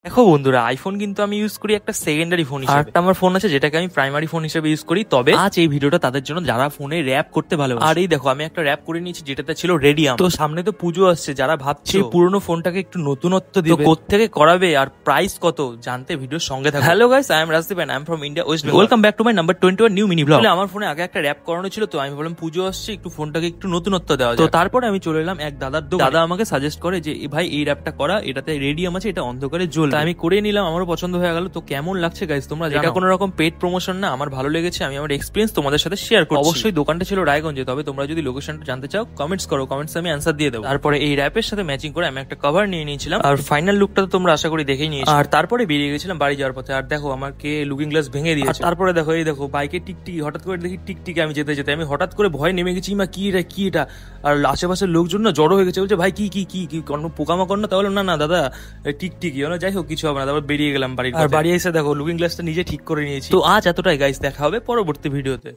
দেখো বন্ধুরা, আইফোন কিন্তু আমি ইউজ করি একটা সেকেন্ডারি ফোন হিসেবে। আরেকটা আমার ফোন আছে যেটাকে আমি প্রাইমারি ফোন হিসেবে ইউজ করি। তবে আজ এই ভিডিওটা তাদের জন্য যারা ফোনে র‍্যাপ করতে ভালোবাসে। আর এই দেখো, আমি একটা র‍্যাপ করে নিয়েছি যেটাতে ছিল রেডিয়াম। তো সামনে তো পুজো আসছে, যারা ভাবছে পুরনো ফোনটাকে একটু নতুনত্ব দিবে, কোত্থেকে করাবে আর প্রাইস কত জানতে ভিডিওর সঙ্গে থাকো। Hello guys, I am Rajdeep and I am from India, West Bengal. Welcome back to my number 21 new mini vlog. আমার ফোনে আগে একটা র‍্যাপ করানো ছিল, তো আমি বললাম পুজো আসছে, একটু ফোনটাকে একটু নতুনত্ব দেওয়া যায়। তো তারপরে আমি চলে এলাম এক দাদার দোকানে। দাদা আমাকে সাজেস্ট করে যে ভাই এই র‍্যাপটা করা, এটাতে রেডিয়াম আছে, এটা অন্ধকারে জ্বলবে। আমি করে নিলাম, আমারও পছন্দ হয়ে গেল। তো কেমন লাগছে গাইস তোমরা জানাও। এটা কোনো রকম পেড প্রমোশন না, আমার ভালো লেগেছে, আমি আমার এক্সপেরিয়েন্স তোমাদের সাথে শেয়ার করছি। অবশ্যই দোকানটা ছিল রায়গঞ্জে, তবে তোমরা যদি লোকেশনটা জানতে চাও কমেন্টস করো, কমেন্টসে আমি অ্যানসার দিয়ে দেবো। তারপরে এই র‍্যাপের সাথে ম্যাচিং করে আমি একটা কভার নিয়ে নিয়েছিলাম, আর ফাইনাল লুকটা তো তোমরা আশা করি দেখেই নিয়েছো। আর তারপরে বেরিয়ে গেছিলাম বাড়ি যাওয়ার পথে। আর দেখো আমাকে লুকিং গ্লাস ভেঙে দিয়েছে। তারপরে দেখো, এই দেখো বাইকে টিকটিকি, হঠাৎ করে দেখি টিকটিকি, আমি যেতে যেতে আমি হঠাৎ করে ভয় নেমে গেছি, মা কি এটা। আর আশেপাশের লোকজন না জড়ো হয়ে গেছে, বলছে ভাই কি কোনো পোকামাকড় না? তাহলে না দাদা টিকটিকি, যাই হোক কিছু হবে না। তারপর বেরিয়ে গেলাম বাড়ি। আর বাড়ি এসে দেখো লুকিং গ্লাসটা নিজে ঠিক করে নিয়েছি। তো আজ এতটাই গাইস, দেখা হবে পরবর্তী ভিডিওতে।